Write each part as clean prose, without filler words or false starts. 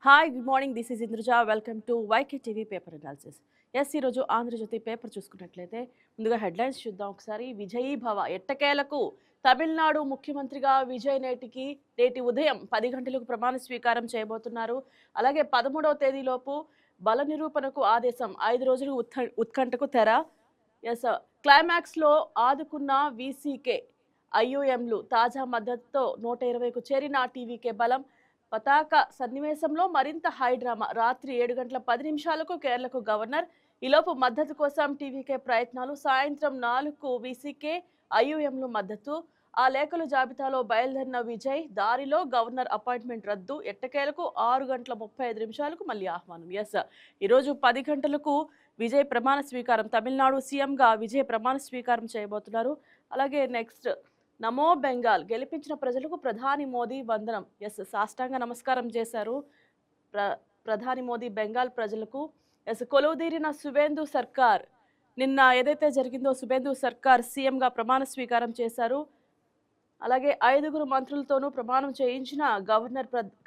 Hi good morning this is Indraja welcome to YK TV paper analysis. ఈరోజు Andhrajyothi paper చూసుకున్నట్లయితే ముందుగా headlines చూద్దాం ఒకసారి. విజయీ భవ ఎట్టకేలకు తమిళనాడు ముఖ్యమంత్రిగా విజయ్ నేటి ఉదయం 10 గంటలకు ప్రమాణ స్వీకారం చేయబోతున్నారు. అలాగే 13వ తేదీలోపు బల నిరూపణకు ఆదేశం. 5 రోజులు ఉత్కంఠకు తెర. ఎస్ క్లైమాక్స్లో ఆదుకున్న వీసీకే ఐయుఎంలు తాజా మద్దతుతో 120కు చేరిన టీవీకే బలం. పతాక సన్నివేశంలో మరింత హై డ్రామా. రాత్రి 7 గంటల 10 నిమిషాలకు కేరళకు గవర్నర్. ఈలోపు మద్దతు కోసం టీవీకే ప్రయత్నాలు. సాయంత్రం 4కు వీసీకే ఐయుఎంలు మద్దతు. ఆ లేఖలు జాబితాలో బయలుదేరిన విజయ్ దారిలో గవర్నర్ అపాయింట్మెంట్ రద్దు. ఎట్టకేలకు 6 గంటల 35 నిమిషాలకు మళ్ళీ ఆహ్వానం. ఈరోజు 10 గంటలకు విజయ్ ప్రమాణ స్వీకారం. తమిళనాడు సీఎంగా విజయ్ ప్రమాణ స్వీకారం చేయబోతున్నారు. అలాగే నెక్స్ట్ నమో బెంగాల్ గెలిపించిన ప్రజలకు ప్రధాని మోదీ వందనం. సాష్టాంగ నమస్కారం చేశారు ప్రధాని మోదీ బెంగాల్ ప్రజలకు. కొలువుదీరిన సువేందు సర్కార్ నిన్న ఏదైతే జరిగిందో సువేందు సర్కార్ సీఎంగా ప్రమాణ స్వీకారం చేశారు. అలాగే 5గురు మంత్రులతోనూ ప్రమాణం చేయించిన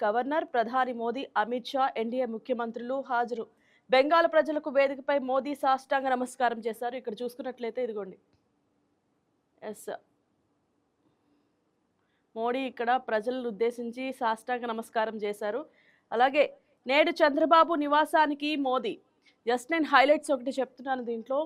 గవర్నర్ ప్రధాని మోదీ, అమిత్ షా, ఎన్డీఏ ముఖ్యమంత్రులు హాజరు. బెంగాల్ ప్రజలకు వేదికపై మోదీ సాష్టాంగ నమస్కారం చేశారు. ఇక్కడ చూసుకున్నట్లయితే ఇదిగోండి మోడీ ఇక్కడ ప్రజలను ఉద్దేశించి సాష్టాంగ నమస్కారం చేశారు. అలాగే నేడు చంద్రబాబు నివాసానికి మోదీ. నేను హైలైట్స్ ఒకటి చెప్తున్నాను దీంట్లో.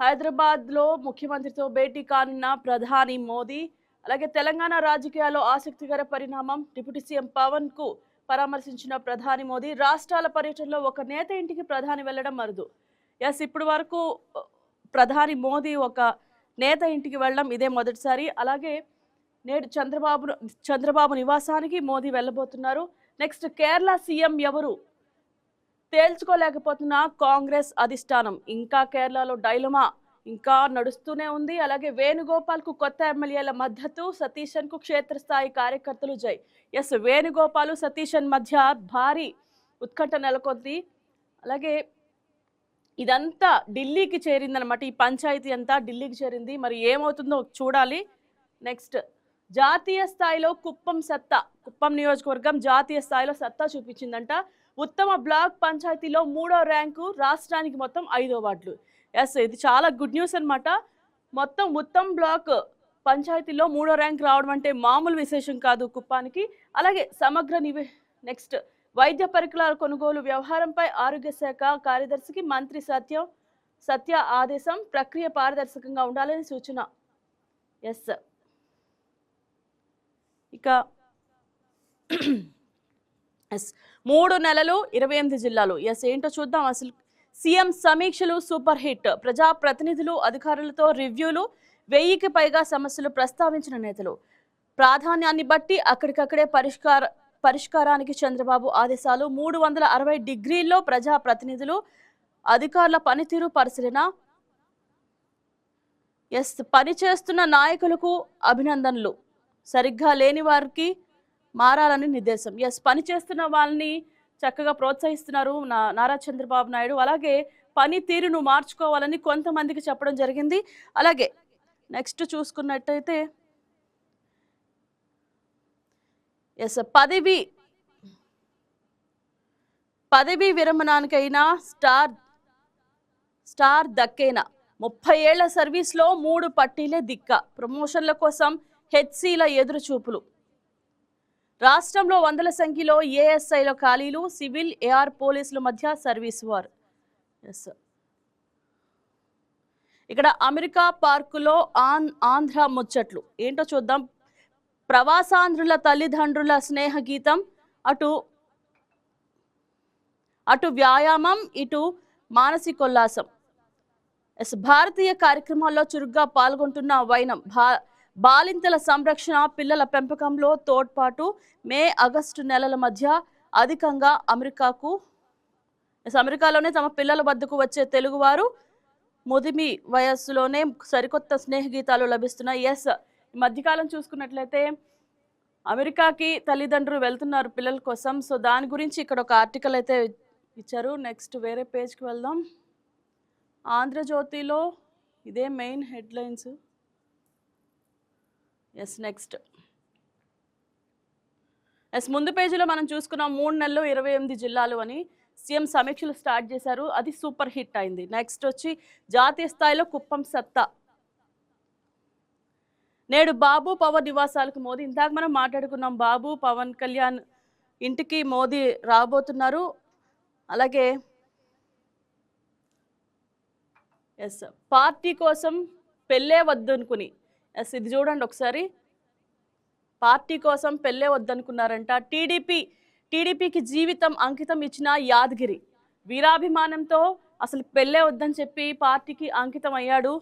హైదరాబాద్లో ముఖ్యమంత్రితో భేటీ కానున్న ప్రధాని మోదీ. అలాగే తెలంగాణ రాజకీయాల్లో ఆసక్తికర పరిణామం. డిప్యూటీ సీఎం పవన్కు పరామర్శించిన ప్రధాని మోదీ. రాష్ట్రాల పర్యటనలో ఒక నేత ఇంటికి ప్రధాని వెళ్లడం అరుదు. ఇప్పటి వరకు ప్రధాని మోదీ ఒక నేత ఇంటికి వెళ్ళడం ఇదే మొదటిసారి. అలాగే నేడు చంద్రబాబు నివాసానికి మోదీ వెళ్ళబోతున్నారు. నెక్స్ట్ కేరళ సీఎం ఎవరు తేల్చుకోలేకపోతున్న కాంగ్రెస్ అధిష్టానం. ఇంకా కేరళలో డైలమా ఇంకా నడుస్తూనే ఉంది. అలాగే వేణుగోపాల్కు కొత్త ఎమ్మెల్యేల మద్దతు. సతీశన్కు క్షేత్రస్థాయి కార్యకర్తలు జై. వేణుగోపాల్ సతీశన్ మధ్య భారీ ఉత్కంఠ నెలకొంది. అలాగే ఇదంతా ఢిల్లీకి చేరిందనమాట. ఈ పంచాయతీ అంతా ఢిల్లీకి చేరింది. మరి ఏమవుతుందో చూడాలి. నెక్స్ట్ జాతీయ స్థాయిలో కుప్పం నియోజకవర్గం జాతీయ స్థాయిలో సత్తా చూపించిందంట. ఉత్తమ బ్లాక్ పంచాయతీలో 3వ ర్యాంకు. రాష్ట్రానికి మొత్తం 5వ వార్డులు. ఇది చాలా గుడ్ న్యూస్ అనమాట. మొత్తం ఉత్తమ్ బ్లాక్ పంచాయతీలో 3వ ర్యాంక్ రావడం అంటే మామూలు విశేషం కాదు కుప్పానికి. అలాగే నెక్స్ట్ వైద్య పరికరాల కొనుగోలు వ్యవహారంపై ఆరోగ్య శాఖ కార్యదర్శికి మంత్రి సత్య ఆదేశం. ప్రక్రియ పారదర్శకంగా ఉండాలని సూచన. ఇక 3 నెలలు 28 జిల్లాలు. ఏంటో చూద్దాం. అసలు సీఎం సమీక్షలు సూపర్ హిట్. ప్రజాప్రతినిధులు అధికారులతో రివ్యూలు. 1000కి పైగా సమస్యలు ప్రస్తావించిన నేతలు. ప్రాధాన్యాన్ని బట్టి అక్కడికక్కడే పరిష్కారానికి చంద్రబాబు ఆదేశాలు. 360 డిగ్రీల్లో ప్రజాప్రతినిధులు అధికారుల పనితీరు పరిశీలన. పనిచేస్తున్న నాయకులకు అభినందనలు. సరిగ్గా లేని వారికి మారాలని నిర్దేశం. పనిచేస్తున్న వాళ్ళని చక్కగా ప్రోత్సహిస్తున్నారు నారా చంద్రబాబు నాయుడు. అలాగే పనితీరును మార్చుకోవాలని కొంతమందికి చెప్పడం జరిగింది. అలాగే నెక్స్ట్ చూసుకున్నట్టయితే పదవి విరమణానికైనా స్టార్ దక్కేనా. 30 ఏళ్ల సర్వీస్లో 3 పట్టీలే దిక్క. ప్రమోషన్ల కోసం హెచ్సీల ఎదురుచూపులు. రాష్ట్రంలో వందల సంఖ్యలో ఏఎస్ఐల ఖాళీలు. సివిల్ ఏఆర్ పోలీసుల మధ్య సర్వీస్ వార్. ఇక్కడ అమెరికా పార్కులో ఆంధ్ర ముచ్చట్లు ఏంటో చూద్దాం. ప్రవాసాంధ్రుల తల్లిదండ్రుల స్నేహ గీతం. అటు వ్యాయామం ఇటు మానసికోల్లాసం. భారతీయ కార్యక్రమాల్లో చురుగ్గా పాల్గొంటున్న వైనం. బాలింతల సంరక్షణ, పిల్లల పెంపకంలో తోడ్పాటు. మే ఆగస్టు నెలల మధ్య అధికంగా అమెరికాలోనే తమ పిల్లల వద్దకు వచ్చే తెలుగువారు. ముదిమి వయస్సులోనే సరికొత్త స్నేహగీతాలు లభిస్తున్నాయి. ఈ మధ్యకాలం చూసుకున్నట్లయితే అమెరికాకి తల్లిదండ్రులు వెళ్తున్నారు పిల్లల కోసం. దాని గురించి ఇక్కడ ఒక ఆర్టికల్ అయితే ఇచ్చారు. నెక్స్ట్ వేరే పేజ్కి వెళ్దాం. ఆంధ్రజ్యోతిలో ఇదే మెయిన్ హెడ్లైన్స్. నెక్స్ట్ ఎస్ ముందు పేజీలో మనం చూసుకున్నాం 3 నెలలు 28 జిల్లాలు అని సీఎం సమీక్షలు స్టార్ట్ చేశారు. అది సూపర్ హిట్ అయింది. నెక్స్ట్ వచ్చి జాతీయ స్థాయిలో కుప్పం సత్తా. నేడు బాబు పవన్ నివాసాలకు మోదీ. ఇందాక మనం మాట్లాడుకున్నాం, బాబు పవన్ కళ్యాణ్ ఇంటికి మోదీ రాబోతున్నారు. అలాగే ఎస్ పార్టీ కోసం పెళ్ళే వద్దనుకుని, ఎస్ ఇది చూడండి ఒకసారి, పార్టీ కోసం పెళ్ళే వద్దనుకున్నారంట. టీడీపీకి జీవితం అంకితం ఇచ్చిన యాదగిరి వీరాభిమానంతో అసలు పెళ్ళే వద్దని చెప్పి పార్టీకి అంకితం అయ్యాడు.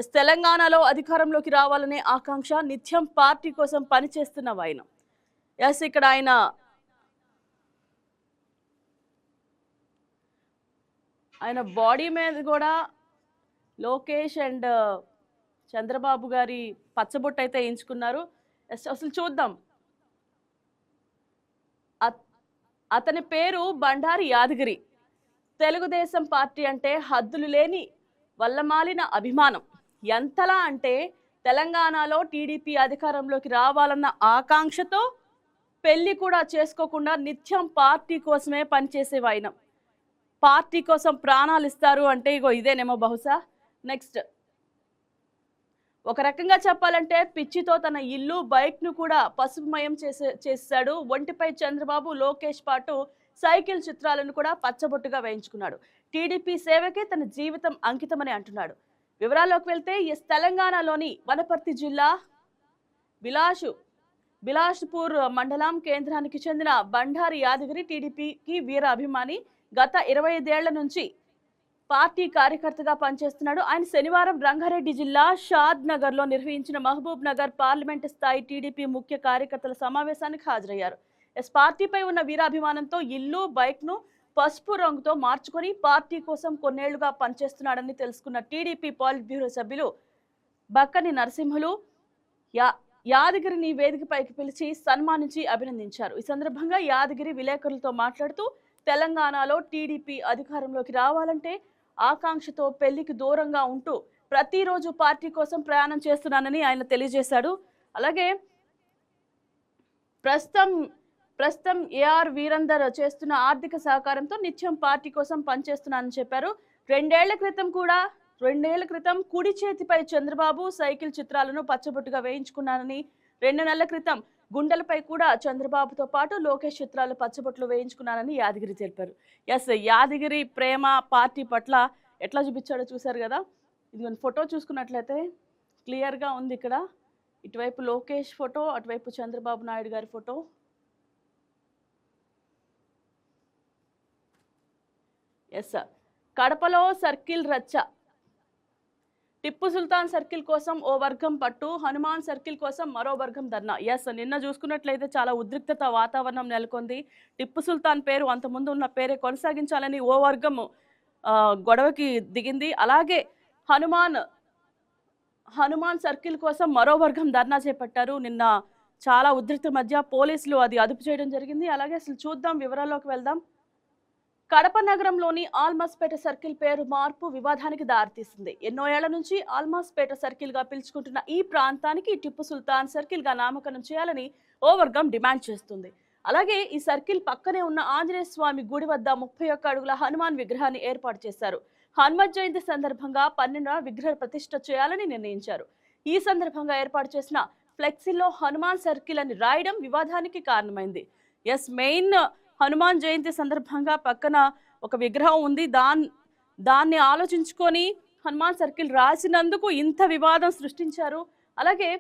ఎస్ తెలంగాణలో అధికారంలోకి రావాలనే ఆకాంక్ష, నిత్యం పార్టీ కోసం పనిచేస్తున్న ఆయన. ఎస్ ఇక్కడ ఆయన బాడీ మీద కూడా లోకేష్ అండ్ చంద్రబాబు గారి పచ్చబొట్టు అయితే వేయించుకున్నారు. అసలు చూద్దాం. అతని పేరు బండారి యాదగిరి. తెలుగుదేశం పార్టీ అంటే హద్దులు లేని వల్లమాలిన అభిమానం. ఎంతలా అంటే తెలంగాణలో టీడీపీ అధికారంలోకి రావాలన్న ఆకాంక్షతో పెళ్లి కూడా చేసుకోకుండా నిత్యం పార్టీ కోసమే పనిచేసేవాయన. పార్టీ కోసం ప్రాణాలు ఇస్తారు అంటే ఇగో ఇదేనేమో బహుశా. నెక్స్ట్ ఒక రకంగా చెప్పాలంటే పిచ్చితో తన ఇల్లు బైక్ను కూడా పసుపుమయం చేశాడు. ఒంటిపై చంద్రబాబు లోకేష్ పాటు సైకిల్ చిత్రాలను కూడా పచ్చబొట్టుగా వేయించుకున్నాడు. టీడీపీ సేవకే తన జీవితం అంకితమని అంటున్నాడు. వివరాల్లోకి వెళ్తే తెలంగాణలోని వనపర్తి జిల్లా బిలాష్పూర్ మండలం కేంద్రానికి చెందిన బండారి యాదగిరి టీడీపీకి వీర అభిమాని. గత 25 ఏళ్ల నుంచి పార్టీ కార్యకర్తగా పనిచేస్తున్నాడు. ఆయన శనివారం రంగారెడ్డి జిల్లా షాద్ నగర్ లో నిర్వహించిన మహబూబ్ నగర్ పార్లమెంట్ స్థాయి టీడీపీ ముఖ్య కార్యకర్తల సమావేశానికి హాజరయ్యారు. పార్టీపై ఉన్న వీరాభిమానంతో ఇల్లు బైక్ ను పసుపు రంగుతో మార్చుకొని పార్టీ కోసం కొన్నేళ్లుగా పనిచేస్తున్నాడని తెలుసుకున్న టీడీపీ పాలిట్ బ్యూరో సభ్యులు బక్కని నరసింహులు యాదగిరిని వేదికపైకి పిలిచి సన్మానించి అభినందించారు. ఈ సందర్భంగా యాదగిరి విలేకరులతో మాట్లాడుతూ తెలంగాణలో టీడీపీ అధికారంలోకి రావాలంటే ఆకాంక్షతో పెళ్లికి దూరంగా ఉంటూ ప్రతిరోజు పార్టీ కోసం ప్రయాణం చేస్తున్నానని ఆయన తెలియజేశాడు. అలాగే ప్రస్తుతం ఏఆర్ వీరందర్ చేస్తున్న ఆర్థిక సహకారంతో నిత్యం పార్టీ కోసం పనిచేస్తున్నానని చెప్పారు. 2 ఏళ్ల క్రితం కుడి చేతిపై చంద్రబాబు సైకిల్ చిత్రాలను పచ్చబొట్టుగా వేయించుకున్నానని, 2 నెలల క్రితం గుండెలపై కూడా చంద్రబాబుతో పాటు లోకేష్ చిత్రాలు పచ్చబొట్లు వేయించుకున్నానని యాదగిరి తెలిపారు. ఎస్ యాదగిరి ప్రేమ పార్టీ పట్ల ఎట్లా చూపించాడో చూశారు కదా. ఇది ఫోటో చూసుకున్నట్లయితే క్లియర్గా ఉంది. ఇక్కడ ఇటువైపు లోకేష్ ఫోటో, అటువైపు చంద్రబాబు నాయుడు గారి ఫోటో. ఎస్ కడపలో సర్కిల్ రచ్చ. టిప్పు సుల్తాన్ సర్కిల్ కోసం ఓ వర్గం పట్టు, హనుమాన్ సర్కిల్ కోసం మరో వర్గం ధర్నా. ఎస్ నిన్న చూసుకున్నట్లయితే చాలా ఉద్రిక్తత వాతావరణం నెలకొంది. టిప్పు సుల్తాన్ పేరు అంతకుముందు ఉన్న పేరే కొనసాగించాలని ఓ వర్గం గొడవకి దిగింది. అలాగే హనుమాన్ సర్కిల్ కోసం మరో వర్గం ధర్నా చేపట్టారు. నిన్న చాలా ఉద్రిక్త మధ్య పోలీసులు అది అదుపు చేయడం జరిగింది. అలాగే అసలు చూద్దాం, వివరాల్లోకి వెళ్దాం. కడప నగరంలోని ఆల్మాస్పేట సర్కిల్ పేరు మార్పు వివాదానికి దారితీసింది. ఎన్నో ఏళ్ల నుంచి ఆల్మాస్పేట సర్కిల్ గా పిలుచుకుంటున్న ఈ ప్రాంతానికి టిప్పు సుల్తాన్ సర్కిల్ గా నామకరణం చేయాలని ఓ వర్గం డిమాండ్ చేస్తుంది. అలాగే ఈ సర్కిల్ పక్కనే ఉన్న ఆంజనేయ స్వామి గుడి వద్ద 31 అడుగుల హనుమాన్ విగ్రహాన్ని ఏర్పాటు చేశారు. హనుమత్ జయంతి సందర్భంగా 12న విగ్రహ ప్రతిష్ఠ చేయాలని నిర్ణయించారు. ఈ సందర్భంగా ఏర్పాటు చేసిన ఫ్లెక్సీలో హనుమాన్ సర్కిల్ అని రాయడం వివాదానికి కారణమైంది. ఎస్ మెయిన్ హనుమాన్ జయంతి సందర్భంగా పక్కన ఒక విగ్రహం ఉంది. దాన్ని ఆలోచించుకొని హనుమాన్ సర్కిల్ రాసినందుకు ఇంత వివాదం సృష్టించారు. అలాగే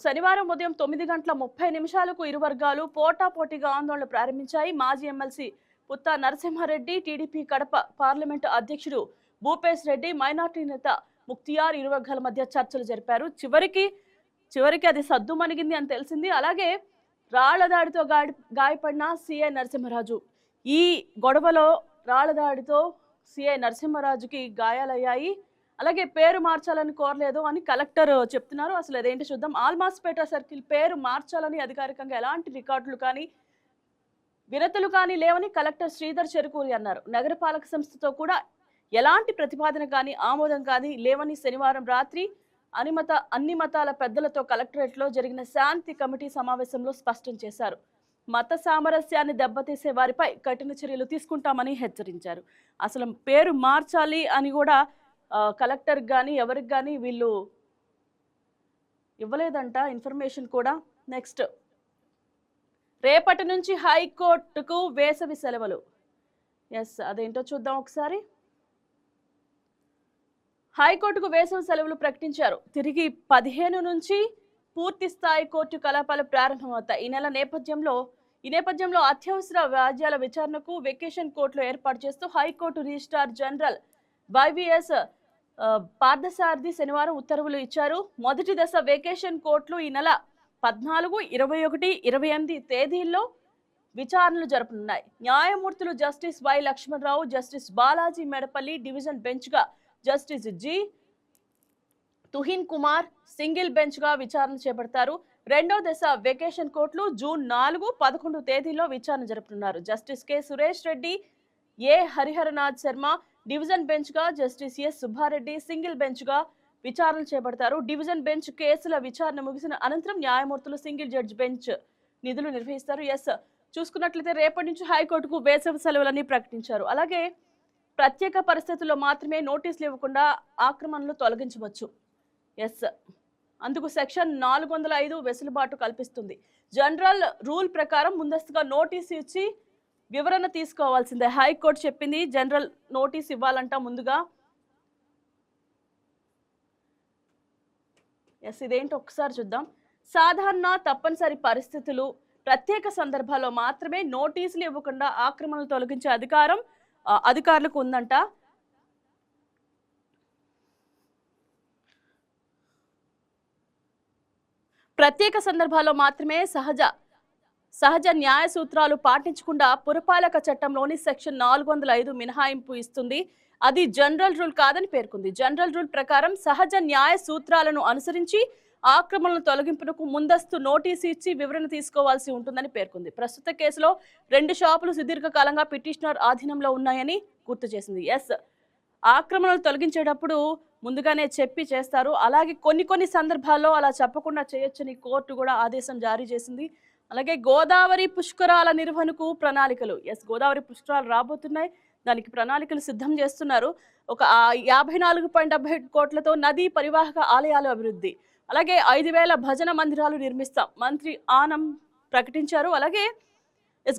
శనివారం ఉదయం 9:30 ఇరు వర్గాలు పోటాపోటీగా ఆందోళన ప్రారంభించాయి. మాజీ MLC Putta Narasimha Reddy, TDP Kadapa parliament అధ్యక్షుడు భూపేశ్ రెడ్డి, మైనార్టీ నేత ముక్తియార్ ఇరు వర్గాల మధ్య చర్చలు జరిపారు. చివరికి అది సద్దుమణిగింది అని తెలిసింది. అలాగే రాళ్లదాడితో గాయపడిన సిఐ నరసింహరాజు. ఈ గొడవలో రాళ్లదాడితో సిఐ నరసింహరాజుకి గాయాలయ్యాయి. అలాగే పేరు మార్చాలని కోరలేదు అని కలెక్టర్ చెప్తున్నారు. అసలు అదేంటి చూద్దాం. ఆల్మాస్పేట సర్కిల్ పేరు మార్చాలని అధికారికంగా ఎలాంటి రికార్డులు కానీ వినతులు కానీ లేవని కలెక్టర్ శ్రీధర్ చెరుకూరి అన్నారు. నగరపాలక సంస్థతో కూడా ఎలాంటి ప్రతిపాదన కానీ ఆమోదం కానీ లేవని శనివారం రాత్రి అన్ని మతాల పెద్దలతో కలెక్టరేట్లో జరిగిన శాంతి కమిటీ సమావేశంలో స్పష్టం చేశారు. మత సామరస్యాన్ని దెబ్బతీసే వారిపై కఠిన చర్యలు తీసుకుంటామని హెచ్చరించారు. అసలు పేరు మార్చాలి అని కూడా కలెక్టర్ కానీ ఎవరికి కానీ వీళ్ళు ఇవ్వలేదంట ఇన్ఫర్మేషన్ కూడా. నెక్స్ట్, రేపటి నుంచి హైకోర్టుకు వేసవి సెలవులు. ఎస్, అదేంటో చూద్దాం ఒకసారి. హైకోర్టుకు వేసవి సెలవులు ప్రకటించారు. తిరిగి 15 నుంచి పూర్తి స్థాయి కోర్టు కలాపాలు ప్రారంభమవుతాయి. ఈ నేపథ్యంలో అత్యవసర వ్యాజ్యాల విచారణకు వెకేషన్ కోర్టులు ఏర్పాటు చేస్తూ high court registrar general YVS Parthasarathi శనివారం ఉత్తర్వులు ఇచ్చారు. మొదటి దశ వెకేషన్ కోర్టులు ఈ నెల 14, 21, 28 తేదీల్లో విచారణలు జరపనున్నాయి. న్యాయమూర్తులు justice Y Lakshmanarao, justice Balaji Medapalli division bench గా, justice G Tuhin Kumar single bench గా విచారణ చేపడతారు. రెండో దశ వెకేషన్ కోర్టులు జూన్ 4, 11 తేదీల్లో విచారణ జరుపుతున్నారు. Justice K Suresh Reddy, A Hariharanath Sharma division bench గా, justice S Subbareddy single bench గా విచారణ చేపడతారు. డివిజన్ బెంచ్ కేసుల విచారణ ముగిసిన అనంతరం న్యాయమూర్తులు సింగిల్ జడ్జ్ బెంచ్ నిధులు నిర్వహిస్తారు. ఎస్, చూసుకున్నట్లయితే రేపటి నుంచి హైకోర్టుకు వేసవి సెలవులని ప్రకటించారు. అలాగే ప్రత్యేక పరిస్థితుల్లో మాత్రమే నోటీసులు ఇవ్వకుండా ఆక్రమణలు తొలగించవచ్చు. ఎస్, అందుకు సెక్షన్ 405 వెసులుబాటు కల్పిస్తుంది. జనరల్ రూల్ ప్రకారం ముందస్తుగా నోటీసు ఇచ్చి వివరణ తీసుకోవాల్సిందే. హైకోర్టు చెప్పింది జనరల్ నోటీస్ ఇవ్వాలంట ముందుగా. ఎస్, ఇదేంటో ఒకసారి చూద్దాం. సాధారణ తప్పనిసరి పరిస్థితులు, ప్రత్యేక సందర్భాల్లో మాత్రమే నోటీసులు ఇవ్వకుండా ఆక్రమణలు తొలగించే అధికారం అధికారులకు ఉందంట. ప్రత్యేక సందర్భాల్లో మాత్రమే సహజ న్యాయ సూత్రాలు పాటించకుండా పురపాలక చట్టంలోని సెక్షన్ 405 మినహాయింపు ఇస్తుంది. అది జనరల్ రూల్ కాదని పేర్కొంది. జనరల్ రూల్ ప్రకారం సహజ న్యాయ సూత్రాలను అనుసరించి ఆక్రమణల తొలగింపునకు ముందస్తు నోటీసు ఇచ్చి వివరణ తీసుకోవాల్సి ఉంటుందని పేర్కొంది. ప్రస్తుత కేసులో 2 షాపులు సుదీర్ఘకాలంగా పిటిషనర్ ఆధీనంలో ఉన్నాయని గుర్తు చేసింది. ఎస్, ఆక్రమణలు తొలగించేటప్పుడు ముందుగానే చెప్పి చేస్తారు. అలాగే కొన్ని సందర్భాల్లో అలా చెప్పకుండా చేయొచ్చని కోర్టు కూడా ఆదేశం జారీ చేసింది. అలాగే గోదావరి పుష్కరాల నిర్వహణకు ప్రణాళికలు. ఎస్, గోదావరి పుష్కరాలు రాబోతున్నాయి, దానికి ప్రణాళికలు సిద్ధం చేస్తున్నారు. ఒక 54.77 కోట్లతో నదీ పరివాహక ఆలయాలు అభివృద్ధి, అలాగే 5,000 భజన మందిరాలు నిర్మిస్తాం మంత్రి ఆనం ప్రకటించారు. అలాగే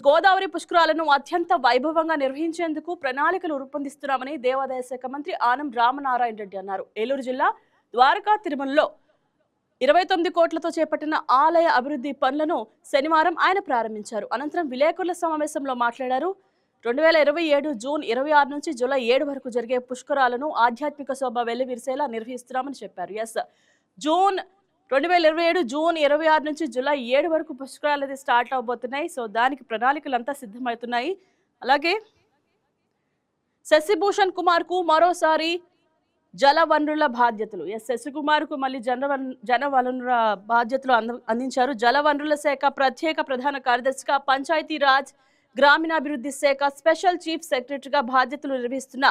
గోదావరి పుష్కరాలను అత్యంత వైభవంగా నిర్వహించేందుకు ప్రణాళికలు రూపొందిస్తున్నామని దేవాదాయ శాఖ మంత్రి ఆనం రామనారాయణ రెడ్డి అన్నారు. ఏలూరు జిల్లా ద్వారకా తిరుమలలో 29 కోట్లతో చేపట్టిన ఆలయ అభివృద్ధి పనులను శనివారం ఆయన ప్రారంభించారు. అనంతరం విలేకరుల సమావేశంలో మాట్లాడారు. 2027 జూన్ 26 నుంచి జూలై 7 వరకు జరిగే పుష్కరాలను ఆధ్యాత్మిక శోభ వెల్లివిరిసేలా నిర్వహిస్తున్నామని చెప్పారు. ఎస్, 2027 జూన్ 26 నుంచి జూలై 7 వరకు పుష్కరాలు అయితే స్టార్ట్ అవబోతున్నాయి. సో దానికి ప్రణాళికలు అంతా సిద్ధమవుతున్నాయి. అలాగే శశిభూషణ్ కుమార్ కు మరోసారి జలవనరుల బాధ్యతలు. ఎస్, శశికుమార్ కు మళ్ళీ జలవనరుల బాధ్యతలు అందించారు. జలవనరుల శాఖ ప్రత్యేక ప్రధాన కార్యదర్శిగా, పంచాయతీరాజ్ గ్రామీణాభివృద్ధి శాఖ స్పెషల్ చీఫ్ సెక్రటరీగా బాధ్యతలు నిర్వహిస్తున్న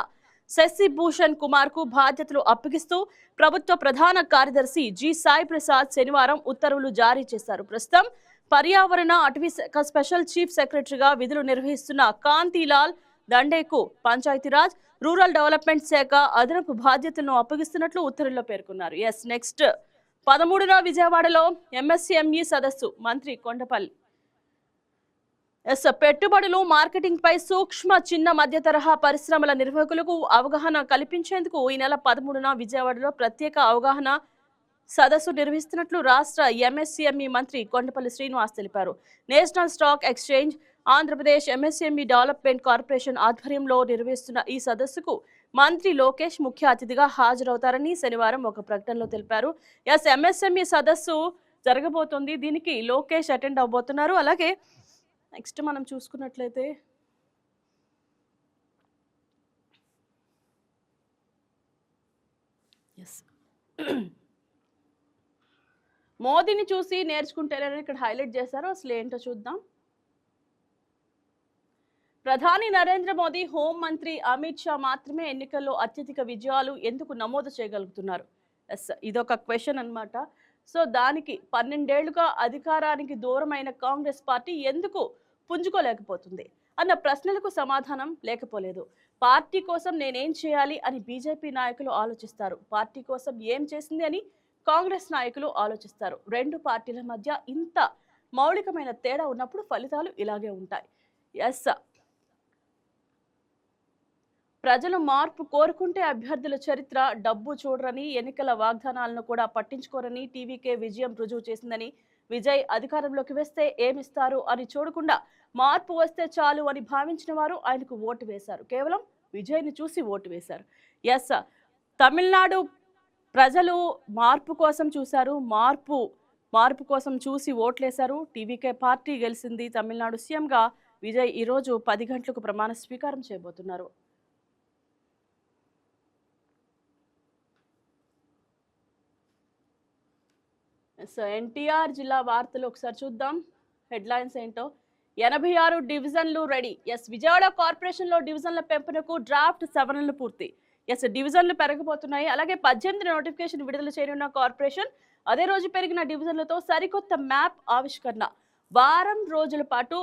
శశిభూషణ్ కుమార్ కు బాధ్యతలు అప్పగిస్తూ ప్రభుత్వ ప్రధాన కార్యదర్శి జి సాయి ప్రసాద్ శనివారం ఉత్తర్వులు జారీ చేశారు. ప్రస్తుతం పర్యావరణ అటవీ శాఖ స్పెషల్ చీఫ్ సెక్రటరీగా విధులు నిర్వహిస్తున్న కాంతిలాల్ దండేకు పంచాయతీరాజ్ రూరల్ డెవలప్మెంట్ శాఖ అదనపు బాధ్యతలను అప్పగిస్తున్నట్లు ఉత్తర్వుల్లో పేర్కొన్నారు. ఎస్, నెక్స్ట్ 13న విజయవాడలో ఎంఎస్ఎంఈ సదస్సు మంత్రి కొండపల్లి. ఎస్, పెట్టుబడులు మార్కెటింగ్ పై సూక్ష్మ చిన్న మధ్య తరహా పరిశ్రమల నిర్వాహకులకు అవగాహన కల్పించేందుకు ఈ నెల 13న విజయవాడలో ప్రత్యేక అవగాహన సదస్సు నిర్వహిస్తున్నట్లు రాష్ట్ర ఎంఎస్ఎంఈ మంత్రి కొండపల్లి శ్రీనివాస్ తెలిపారు. National stock exchange, Andhra Pradesh MSME development corporation ఆధ్వర్యంలో నిర్వహిస్తున్న ఈ సదస్సుకు మంత్రి లోకేష్ ముఖ్య అతిథిగా హాజరవుతారని శనివారం ఒక ప్రకటనలో తెలిపారు. ఎస్, ఎంఎస్ఎంఈ సదస్సు జరగబోతోంది, దీనికి లోకేష్ అటెండ్ అవబోతున్నారు. అలాగే నెక్స్ట్ మనం చూసుకున్నట్లయితే మోదీని చూసి నేర్చుకుంటారని ఇక్కడ హైలైట్ చేశారు. అసలు ఏంటో చూద్దాం. ప్రధాని నరేంద్ర మోదీ, హోం మంత్రి అమిత్ షా మాత్రమే ఎన్నికల్లో అత్యధిక విజయాలు ఎందుకు నమోదు చేయగలుగుతున్నారు? ఎస్, ఇదొక క్వశ్చన్ అన్నమాట. సో దానికి 12 ఏళ్లుగా అధికారానికి దూరమైన కాంగ్రెస్ పార్టీ ఎందుకు పుంజుకోలేకపోతుంది అన్న ప్రశ్నలకు సమాధానం లేకపోలేదు. పార్టీ కోసం నేనేం చేయాలి అని బీజేపీ నాయకులు ఆలోచిస్తారు. పార్టీ కోసం ఏం చేసింది అని కాంగ్రెస్ నాయకులు ఆలోచిస్తారు. రెండు పార్టీల మధ్య ఇంత మౌలికమైన తేడా ఉన్నప్పుడు ఫలితాలు ఇలాగే ఉంటాయి. ఎస్, ప్రజలు మార్పు కోరుకుంటే అభ్యర్థుల చరిత్ర, డబ్బు చూడరని, ఎన్నికల వాగ్దానాలను కూడా పట్టించుకోరని టీవీకే విజయం రుజువు చేసిందని, విజయ్ అధికారంలోకి వస్తే ఏమిస్తారు అని చూడకుండా మార్పు వస్తే చాలు అని భావించిన వారు ఆయనకు ఓటు వేశారు. కేవలం విజయ్ని చూసి ఓటు వేశారు. ఎస్, తమిళనాడు ప్రజలు మార్పు కోసం చూశారు. మార్పు కోసం చూసి ఓట్లేశారు. టీవీకే పార్టీ గెలిచింది. తమిళనాడు సీఎంగా విజయ్ ఈరోజు 10 గంటలకు ప్రమాణ స్వీకారం చేయబోతున్నారు. సో ఎన్టీఆర్ జిల్లా వార్తలు ఒకసారి చూద్దాం. హెడ్లైన్స్ ఏంటో. 86 డివిజన్లు రెడీ. ఎస్, విజయవాడ కార్పొరేషన్లో డివిజన్ల పెంపునకు డ్రాఫ్ట్ సవరణలు పూర్తి. ఎస్, డివిజన్లు పెరగబోతున్నాయి. అలాగే 18 నోటిఫికేషన్ విడుదల చేయనున్న కార్పొరేషన్ అదే రోజు పెరిగిన డివిజన్లతో సరికొత్త మ్యాప్ ఆవిష్కరణ. వారం రోజుల పాటు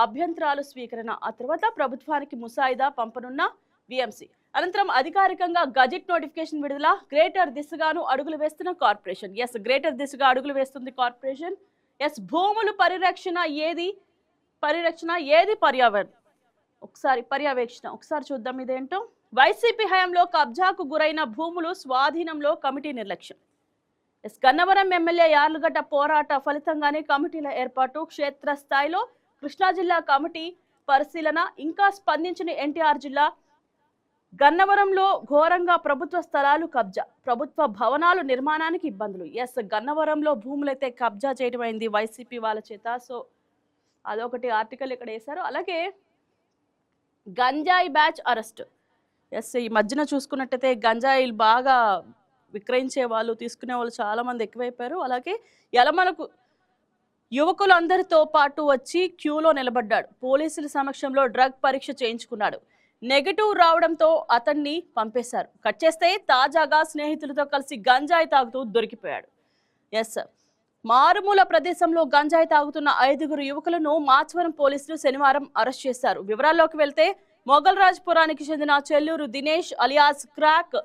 అభ్యంతరాలు స్వీకరణ. ఆ తర్వాత ప్రభుత్వానికి ముసాయిదా పంపనున్న విఎంసి. అనంతరం అధికారికంగా గజెట్ నోటిఫికేషన్ విడుదల. గ్రేటర్ దిశగాను అడుగులు వేస్తున్న కార్పొరేషన్. ఎస్, గ్రేటర్ దిశగా అడుగులు వేస్తుంది కార్పొరేషన్. ఎస్, భూములు పర్యవేక్షణ ఏది పర్యవేక్షణ ఒకసారి చూద్దాం ఇదేంటో. వైసీపీ హయాంలో కబ్జాకు గురైన భూములు స్వాధీనంలో కమిటీ నిర్లక్ష్యం. ఎస్, గన్నవరం ఎమ్మెల్యే యార్లగడ్డ పోరాట ఫలితంగానే కమిటీల ఏర్పాటు. క్షేత్రస్థాయిలో కృష్ణా జిల్లా కమిటీ పరిశీలన. ఇంకా స్పందించిన ఎన్టీఆర్ జిల్లా. గన్నవరంలో ఘోరంగా ప్రభుత్వ స్థలాలు కబ్జా, ప్రభుత్వ భవనాలు నిర్మాణానికి ఇబ్బందులు. ఎస్, గన్నవరంలో భూములైతే కబ్జా చేయడం అయింది వైసీపీ వాళ్ళ చేత. సో అదొకటి ఆర్టికల్ ఇక్కడ వేశారు. అలాగే గంజాయి బ్యాచ్ అరెస్ట్. ఎస్, ఈ మధ్యన చూసుకున్నట్టయితే గంజాయిలు బాగా విక్రయించే వాళ్ళు, తీసుకునే వాళ్ళు చాలా మంది ఎక్కువైపోయారు. అలాగే యలమలకు యువకులందరితో పాటు వచ్చి క్యూలో నిలబడ్డాడు. పోలీసుల సమక్షంలో డ్రగ్ పరీక్ష చేయించుకున్నాడు. నెగటివ్ రావడంతో అతన్ని పంపేశారు. కట్ చేస్తే తాజాగా స్నేహితులతో కలిసి గంజాయి తాగుతూ దొరికిపోయాడు. ఎస్, మారుమూల ప్రదేశంలో గంజాయి తాగుతున్న 5 యువకులను మాచవరం పోలీసులు శనివారం అరెస్ట్ చేశారు. వివరాల్లోకి వెళ్తే మొగల్రాజ్పురానికి చెందిన చెల్లూరు దినేష్ అలియాస్ క్రాక్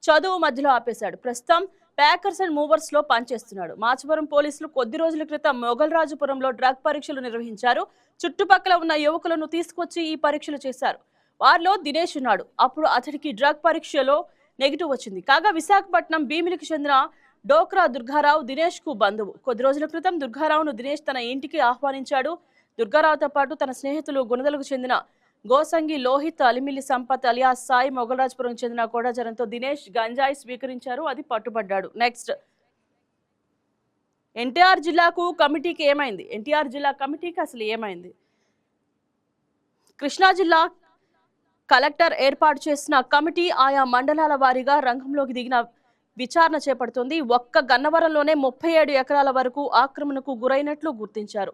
చదువు మధ్యలో ఆపేశాడు. ప్రస్తుతం ప్యాకర్స్ అండ్ మూవర్స్ లో పనిచేస్తున్నాడు. మాచవరం పోలీసులు కొద్ది రోజుల క్రితం మొగల్రాజపురంలో డ్రగ్ పరీక్షలు నిర్వహించారు. చుట్టుపక్కల ఉన్న యువకులను తీసుకొచ్చి ఈ పరీక్షలు చేశారు. వారిలో దినేష్ ఉన్నాడు. అప్పుడు అతడికి డ్రగ్ పరీక్షలో నెగిటివ్ వచ్చింది. కాగా విశాఖపట్నం భీమిలికి చెందిన డోక్రా దుర్గారావు దినేష్ కు బంధువు. కొద్ది రోజుల క్రితం దుర్గారావును దినేష్ తన ఇంటికి ఆహ్వానించాడు. దుర్గారావుతో పాటు తన స్నేహితులు గుణదలకు చెందిన గోసంగి లోహిత్, అలిమిల్లి సంపత్ అలియాస్ సాయి, మొగల్రాజ్పురం చెందిన కోడాజరంతో దినేష్ గంజాయి స్వీకరించారు. అది పట్టుబడ్డాడు. నెక్స్ట్, ఎన్టీఆర్ జిల్లాకు కమిటీకి ఏమైంది? ఎన్టీఆర్ జిల్లా కమిటీకి అసలు ఏమైంది? కృష్ణా జిల్లా కలెక్టర్ ఏర్పాటు చేసిన కమిటీ ఆయా మండలాల వారీగా రంగంలోకి దిగిన విచారణ చేపడుతుంది. ఒక్క గన్నవరంలోనే 37 ఎకరాల వరకు ఆక్రమణకు గురైనట్లు గుర్తించారు.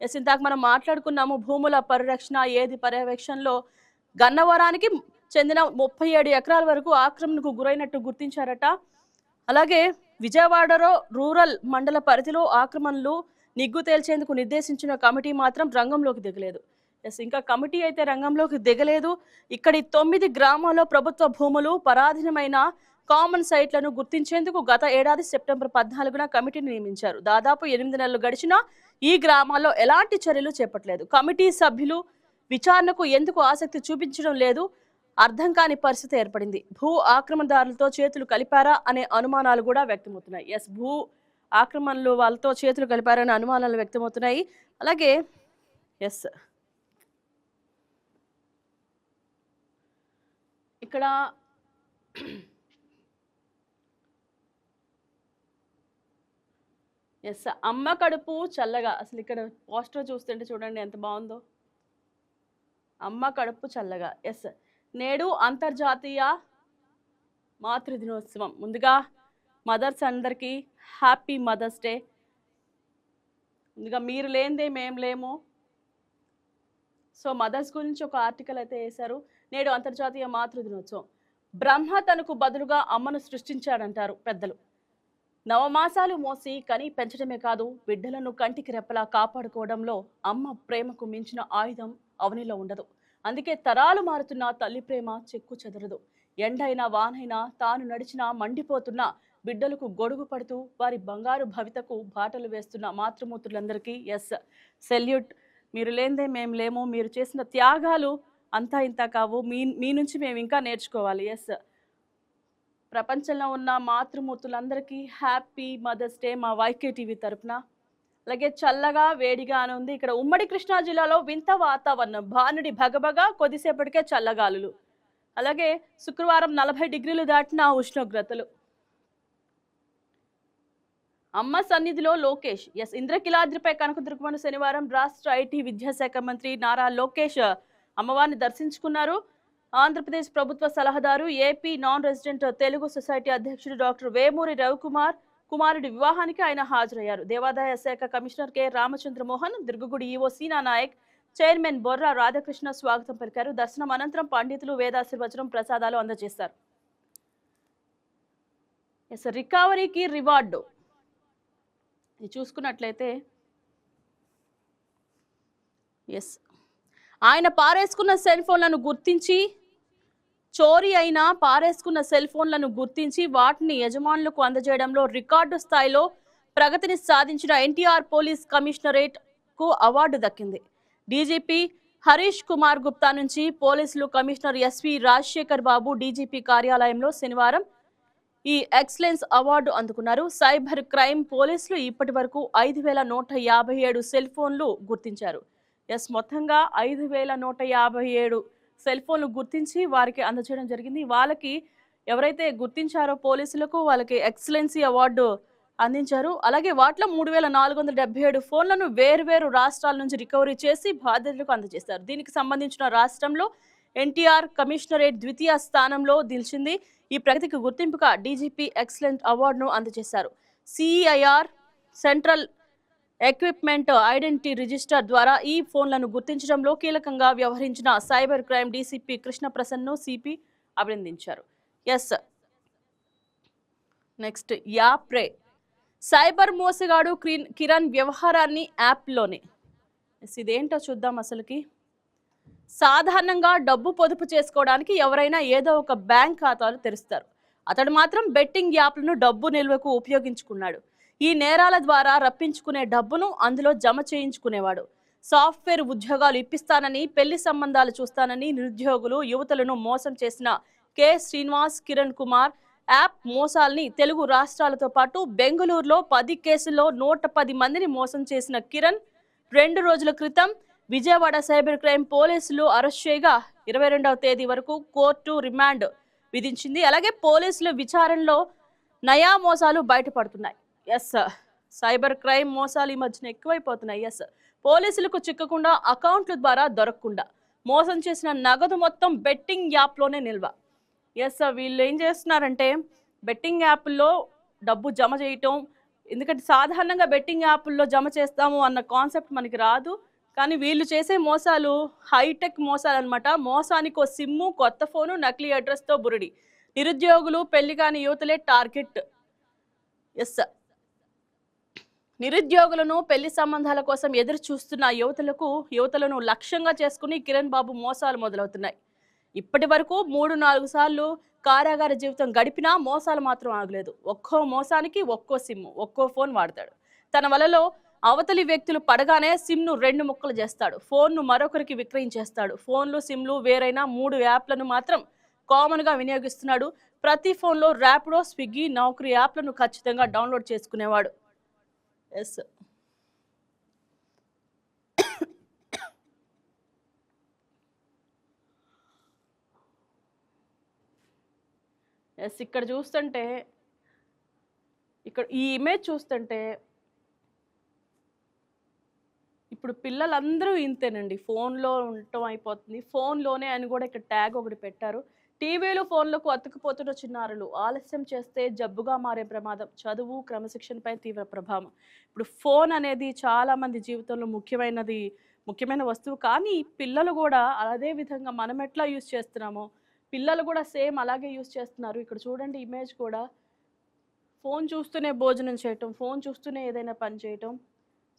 ఎస్, ఇందాక మనం మాట్లాడుకున్నాము భూముల పరిరక్షణ పర్యవేక్షణలో గన్నవరానికి చెందిన 37 ఎకరాల వరకు ఆక్రమణకు గురైనట్టు గుర్తించారట. అలాగే విజయవాడలో రూరల్ మండల పరిధిలో ఆక్రమణలు నిగ్గు తేల్చేందుకు నిర్దేశించిన కమిటీ మాత్రం రంగంలోకి దిగలేదు. ఎస్, ఇంకా కమిటీ అయితే రంగంలోకి దిగలేదు. ఇక్కడి 9 గ్రామాల్లో ప్రభుత్వ భూములు, పరాధీనమైన కామన్ సైట్లను గుర్తించేందుకు గత ఏడాది సెప్టెంబర్ 14న కమిటీని నియమించారు. దాదాపు 8 నెలలు గడిచినా ఈ గ్రామాల్లో ఎలాంటి చర్యలు చేపట్టలేదు. కమిటీ సభ్యులు విచారణకు ఎందుకు ఆసక్తి చూపించడం లేదు అర్థం కాని పరిస్థితి ఏర్పడింది. భూ ఆక్రమణదారులతో చేతులు కలిపారా అనే అనుమానాలు కూడా వ్యక్తమవుతున్నాయి. ఎస్, భూ ఆక్రమణలు వాళ్ళతో చేతులు కలిపారనే అనుమానాలు వ్యక్తమవుతున్నాయి. అలాగే ఎస్, ఇక్కడ ఎస్, అమ్మ కడుపు చల్లగా. అసలు ఇక్కడ పోస్టర్ చూస్తుంటే చూడండి ఎంత బాగుందో. అమ్మ కడుపు చల్లగా. ఎస్, నేడు అంతర్జాతీయ మాతృదినోత్సవం. ముందుగా మదర్స్ అందరికీ హ్యాపీ మదర్స్ డే. ముందుగా మీరు లేనిదే మేము లేము. సో మదర్స్ గురించి ఒక ఆర్టికల్ అయితే వేశారు. నేడు అంతర్జాతీయ మాతృదినోత్సవం. బ్రహ్మ తనకు బదులుగా అమ్మను సృష్టించాడంటారు పెద్దలు. నవమాసాలు మోసి కని పెంచడమే కాదు, బిడ్డలను కంటికి రెప్పలా కాపాడుకోవడంలో అమ్మ ప్రేమకు మించిన ఆయుధం అవనిలో ఉండదు. అందుకే తరాలు మారుతున్న తల్లి ప్రేమ చెక్కు చెదరదు. ఎండైనా వానైనా తాను నడిచినా మండిపోతున్న బిడ్డలకు గొడుగు పడుతూ వారి బంగారు భవితకు బాటలు వేస్తున్న మాతృమూర్తులందరికీ ఎస్ సెల్యూట్. మీరు లేనిదే మేము లేము. మీరు చేసిన త్యాగాలు అంతా ఇంత కావు. మీ నుంచి మేము ఇంకా నేర్చుకోవాలి. ఎస్, ప్రపంచంలో ఉన్న మాతృమూర్తులందరికీ హ్యాపీ మదర్స్ డే మా వైకే టీవీ తరపున. అలాగే చల్లగా వేడిగా అని ఉంది. ఇక్కడ ఉమ్మడి కృష్ణా జిల్లాలో వింత వాతావరణం, భానుడి భగభగ, కొద్దిసేపటికే చల్లగాలులు. అలాగే శుక్రవారం 40 డిగ్రీలు దాటిన ఉష్ణోగ్రతలు. అమ్మ సన్నిధిలో లోకేష్. ఎస్, ఇంద్రకిలాద్రిపై కనకదుర్గమ్మను శనివారం రాష్ట్ర ఐటీ విద్యాశాఖ మంత్రి నారా లోకేష్ అమ్మవారిని దర్శించుకున్నారు. ఆంధ్రప్రదేశ్ ప్రభుత్వ సలహాదారు, AP non resident Telugu society అధ్యక్షుడు డాక్టర్ వేమూరి రవికుమార్ కుమారుడి వివాహానికి ఆయన హాజరయ్యారు. దేవాదాయ శాఖ కమిషనర్ కె రామచంద్రమోహన్, దుర్గగుడి ఈవో సీనా నాయక్, చైర్మన్ బొర్రా రాధాకృష్ణ స్వాగతం పలికారు. దర్శనం అనంతరం పండితులు వేదాశీర్వచనం, ప్రసాదాలు అందజేశారు. ఎస్, రికవరీకి రివార్డు. ఇది చూసుకున్నట్లయితే ఎస్, ఆయన పారేసుకున్న సెల్ ఫోన్లను గుర్తించి, చోరీ అయిన పారేసుకున్న సెల్ ఫోన్లను గుర్తించి వాటిని యజమానులకు అందజేయడంలో రికార్డు స్థాయిలో ప్రగతిని సాధించిన ఎన్టీఆర్ పోలీస్ కమిషనరేట్ కు అవార్డు దక్కింది. డీజీపీ హరీష్ కుమార్ గుప్తా నుంచి పోలీసులు కమిషనర్ ఎస్వి రాజశేఖర్ బాబు డీజీపీ కార్యాలయంలో శనివారం ఈ ఎక్సలెన్స్ అవార్డు అందుకున్నారు. సైబర్ క్రైమ్ పోలీసులు ఇప్పటి వరకు 5157 సెల్ ఫోన్లు గుర్తించారు. ఎస్, మొత్తంగా 5157 సెల్ ఫోన్లు గుర్తించి వారికి అందజేయడం జరిగింది. వాళ్ళకి ఎవరైతే గుర్తించారో పోలీసులకు వాళ్ళకి ఎక్సలెన్సీ అవార్డు అందించారు. అలాగే వాటిలో 3477 ఫోన్లను వేర్వేరు రాష్ట్రాల నుంచి రికవరీ చేసి బాధితులకు అందజేశారు. దీనికి సంబంధించిన రాష్ట్రంలో ఎన్టీఆర్ కమిషనరేట్ ద్వితీయ స్థానంలో నిలిచింది. ఈ ప్రగతికి గుర్తింపుగా డీజీపీ ఎక్సలెంట్ అవార్డును అందజేశారు. CIR central equipment identity register ద్వారా ఈ ఫోన్లను గుర్తించడంలో కీలకంగా వ్యవహరించిన cyber crime DCP Krishna Prasanna CP అభినందించారు. ఎస్, నెక్స్ట్ యాప్రే. సైబర్ మోసగాడు కిరణ్ వ్యవహారాన్ని యాప్లోనే. ఇదేంటో చూద్దాం. అసలుకి సాధారణంగా డబ్బు పొదుపు చేసుకోవడానికి ఎవరైనా ఏదో ఒక బ్యాంక్ ఖాతాలు తెరుస్తారు. అతడు మాత్రం బెట్టింగ్ యాప్లను డబ్బు నిల్వకు ఉపయోగించుకున్నాడు. ఈ నేరాల ద్వారా రప్పించుకునే డబ్బును అందులో జమ చేయించుకునేవాడు. సాఫ్ట్వేర్ ఉద్యోగాలు ఇప్పిస్తానని, పెళ్లి సంబంధాలు చూస్తానని నిరుద్యోగులు, యువతులను మోసం చేసిన కె శ్రీనివాస్, కిరణ్ కుమార్ యాప్ మోసాల్ని తెలుగు రాష్ట్రాలతో పాటు బెంగళూరులో 10 కేసుల్లో 110 మందిని మోసం చేసిన కిరణ్ 2 రోజుల క్రితం విజయవాడ సైబర్ క్రైమ్ పోలీసులు అరెస్ట్ చేయగా 22వ తేదీ వరకు కోర్టు రిమాండ్ విధించింది. అలాగే పోలీసుల విచారణలో నయా మోసాలు బయటపడుతున్నాయి. ఎస్, సైబర్ క్రైమ్ మోసాలు ఈ మధ్యన ఎక్కువైపోతున్నాయి. ఎస్, పోలీసులకు చిక్కకుండా, అకౌంట్ల ద్వారా దొరకకుండా మోసం చేసిన నగదు మొత్తం బెట్టింగ్ యాప్లోనే నిల్వ. ఎస్, వీళ్ళు ఏం చేస్తున్నారంటే బెట్టింగ్ యాప్ల్లో డబ్బు జమ చేయటం. ఎందుకంటే సాధారణంగా బెట్టింగ్ యాప్ల్లో జమ చేస్తాము అన్న కాన్సెప్ట్ మనకి రాదు. కానీ వీళ్ళు చేసే మోసాలు హైటెక్ మోసాలు అనమాట. మోసానికి ఓ సిమ్ము, కొత్త ఫోను, నకిలీ అడ్రస్తో బురిడి. నిరుద్యోగులు, పెళ్లి కాని యువతులే టార్గెట్. ఎస్, నిరుద్యోగులను, పెళ్లి సంబంధాల కోసం ఎదురు చూస్తున్న యువతులను లక్ష్యంగా చేసుకుని కిరణ్ బాబు మోసాలు మొదలవుతున్నాయి. ఇప్పటి వరకు 3-4 సార్లు కారాగార జీవితం గడిపినా మోసాలు మాత్రం ఆగలేదు. ఒక్కో మోసానికి ఒక్కో సిమ్ము, ఒక్కో ఫోన్ వాడతాడు. తన వలలో అవతలి వ్యక్తులు పడగానే సిమ్ను 2 ముక్కలు చేస్తాడు. ఫోన్ను మరొకరికి విక్రయించేస్తాడు. ఫోన్లు, సిమ్లు వేరైనా 3 యాప్లను మాత్రం కామన్గా వినియోగిస్తున్నాడు. ప్రతి ఫోన్లో ర్యాపిడో, స్విగ్గీ, నౌకరీ యాప్లను ఖచ్చితంగా డౌన్లోడ్ చేసుకునేవాడు. ఎస్, ఎస్, ఇక్కడ చూస్తుంటే, ఇక్కడ ఈ ఇమేజ్ చూస్తుంటే ఇప్పుడు పిల్లలందరూ ఇంతేనండి. ఫోన్లో ఉండటం అయిపోతుంది. ఫోన్లోనే అని కూడా ఇక్కడ ట్యాగ్ ఒకటి పెట్టారు. టీవీలు, ఫోన్లకు అతుకుపోతున్న చిన్నారులు, ఆలస్యం చేస్తే జబ్బుగా మారే ప్రమాదం, చదువు, క్రమశిక్షణపై తీవ్ర ప్రభావం. ఇప్పుడు ఫోన్ అనేది చాలా మంది జీవితంలో ముఖ్యమైన వస్తువు. కానీ పిల్లలు కూడా అదే విధంగా మనం ఎట్లా యూజ్ చేస్తున్నామో పిల్లలు కూడా సేమ్ అలాగే యూజ్ చేస్తున్నారు. ఇక్కడ చూడండి, ఇమేజ్ కూడా ఫోన్ చూస్తూనే భోజనం చేయటం, ఫోన్ చూస్తూనే ఏదైనా పని చేయటం.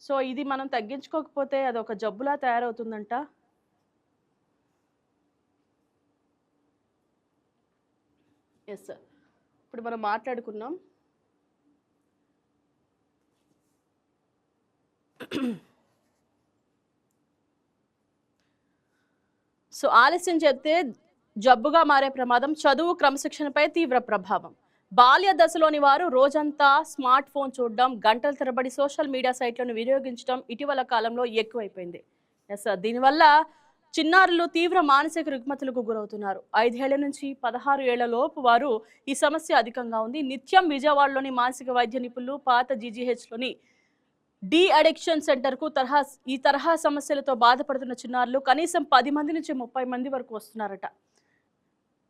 సో, ఇది మనం తగ్గించుకోకపోతే అదొక జబ్బులా తయారవుతుందంట. యెస్. ఇప్పుడు మనం మాట్లాడుకున్నాం. సో, ఆలస్యం చెప్తే జబ్బుగా మారే ప్రమాదం, చదువు క్రమశిక్షణపై తీవ్ర ప్రభావం. బాల్య దశలోని వారు రోజంతా స్మార్ట్ ఫోన్ చూడడం, గంటల తరబడి సోషల్ మీడియా సైట్లను వినియోగించడం ఇటీవల కాలంలో ఎక్కువైపోయింది. Yes sir. దీనివల్ల చిన్నారులు తీవ్ర మానసిక రుగ్మతలకు గురవుతున్నారు. 5 ఏళ్ల నుంచి 16 ఏళ్ల లోపు వారు ఈ సమస్య అధికంగా ఉంది. నిత్యం విజయవాడలోని మానసిక వైద్య నిపుణులు, పాత జీజీహెచ్లోని డి అడిక్షన్ సెంటర్కు ఈ తరహా సమస్యలతో బాధపడుతున్న చిన్నారులు కనీసం 10 మంది నుంచి 30 మంది వరకు వస్తున్నారట.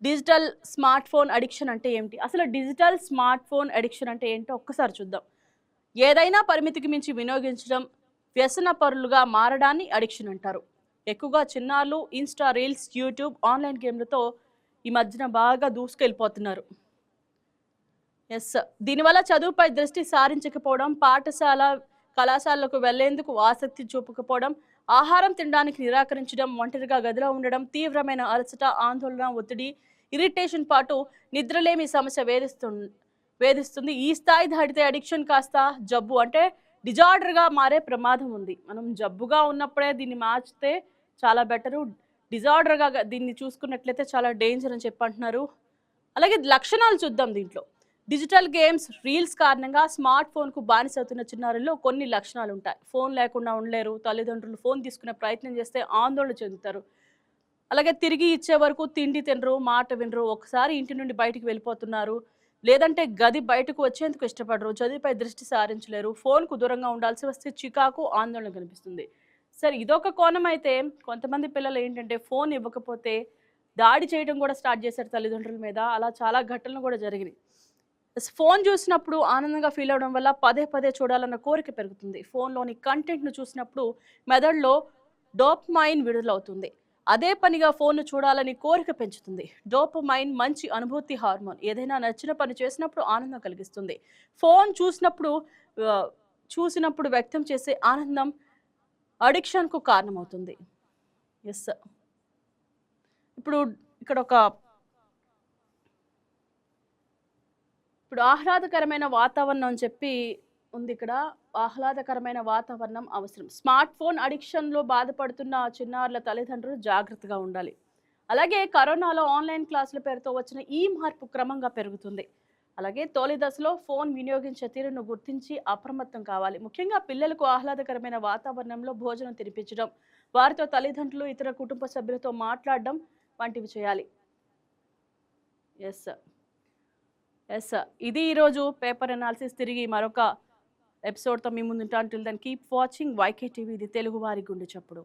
డిజిటల్ స్మార్ట్ ఫోన్ అడిక్షన్ అంటే ఏమిటి? అసలు డిజిటల్ స్మార్ట్ ఫోన్ అడిక్షన్ అంటే ఏంటో ఒక్కసారి చూద్దాం. ఏదైనా పరిమితికి మించి వినియోగించడం, వ్యసన పరులుగా మారడాన్ని అడిక్షన్ అంటారు. ఎక్కువగా చిన్నారులు ఇన్స్టా రీల్స్, యూట్యూబ్, ఆన్లైన్ గేమ్లతో ఈ మధ్యన బాగా దూసుకెళ్ళిపోతున్నారు. ఎస్. దీనివల్ల చదువుపై దృష్టి సారించకపోవడం, కళాశాలకు వెళ్లేందుకు ఆసక్తి చూపకపోవడం, ఆహారం తినడానికి నిరాకరించడం, ఒంటరిగా గదిలో ఉండడం, తీవ్రమైన అలసట, ఆందోళన, ఒత్తిడి, ఇరిటేషన్ పాటు నిద్రలేమి సమస్య వేధిస్తుంది. ఈ స్థాయి దాటితే అడిక్షన్ కాస్త జబ్బు అంటే డిజార్డర్గా మారే ప్రమాదం ఉంది. మనం జబ్బుగా ఉన్నప్పుడే దీన్ని మార్చితే చాలా బెటరు. డిజార్డర్గా దీన్ని చూసుకున్నట్లయితే చాలా డేంజర్ అని చెప్పి అంటున్నారు. అలాగే లక్షణాలు చూద్దాం దీంట్లో. డిజిటల్ గేమ్స్, రీల్స్ కారణంగా స్మార్ట్ ఫోన్కు బానిసవుతున్న చిన్నారుల్లో కొన్ని లక్షణాలు ఉంటాయి. ఫోన్ లేకుండా ఉండలేరు. తల్లిదండ్రులు ఫోన్ తీసుకునే ప్రయత్నం చేస్తే ఆందోళన చెందుతారు. అలాగే తిరిగి ఇచ్చే వరకు తిండి తినరు, మాట వినరు, ఒకసారి ఇంటి నుండి బయటికి వెళ్ళిపోతున్నారు. లేదంటే గది బయటకు వచ్చేందుకు ఇష్టపడరు, చదువుపై దృష్టి సారించలేరు, ఫోన్కు దూరంగా ఉండాల్సి వస్తే చికాకు, ఆందోళన కనిపిస్తుంది. సరే, ఇదొక కోణం అయితే కొంతమంది పిల్లలు ఏంటంటే ఫోన్ ఇవ్వకపోతే దాడి చేయడం కూడా స్టార్ట్ చేశారు తల్లిదండ్రుల మీద. అలా చాలా ఘటనలు కూడా జరిగినాయి. ఫోన్ చూసినప్పుడు ఆనందంగా ఫీల్ అవడం వల్ల పదే పదే చూడాలన్న కోరిక పెరుగుతుంది. ఫోన్లోని కంటెంట్ను చూసినప్పుడు మెదడులో డోపమైన్ విడుదలవుతుంది. అదే పనిగా ఫోన్ను చూడాలని కోరిక పెంచుతుంది. డోపమైన్ మంచి అనుభూతి హార్మోన్. ఏదైనా నచ్చిన పని చేసినప్పుడు ఆనందం కలిగిస్తుంది. ఫోన్ చూసినప్పుడు వ్యక్తం చేసే ఆనందం అడిక్షన్కు కారణమవుతుంది. ఎస్. ఇప్పుడు ఆహ్లాదకరమైన వాతావరణం అని చెప్పి ఉంది ఇక్కడ. ఆహ్లాదకరమైన వాతావరణం అవసరం. స్మార్ట్ ఫోన్ అడిక్షన్లో బాధపడుతున్న చిన్నారుల తల్లిదండ్రులు జాగ్రత్తగా ఉండాలి. అలాగే కరోనాలో ఆన్లైన్ క్లాసుల పేరుతో వచ్చిన ఈ మార్పు క్రమంగా పెరుగుతుంది. అలాగే తొలి దశలో ఫోన్ వినియోగించే తీరును గుర్తించి అప్రమత్తం కావాలి. ముఖ్యంగా పిల్లలకు ఆహ్లాదకరమైన వాతావరణంలో భోజనం తినిపించడం, వారితో తల్లిదండ్రులు, ఇతర కుటుంబ సభ్యులతో మాట్లాడడం వంటివి చేయాలి. ఎస్. ఎస్. ఇది ఈరోజు పేపర్ అనాలిసిస్. తిరిగి మరొక ఎపిసోడ్తో మీ ముందుంటాను. Till then keep watching YK TV. ఇది తెలుగు వారి గుండె చప్పుడు.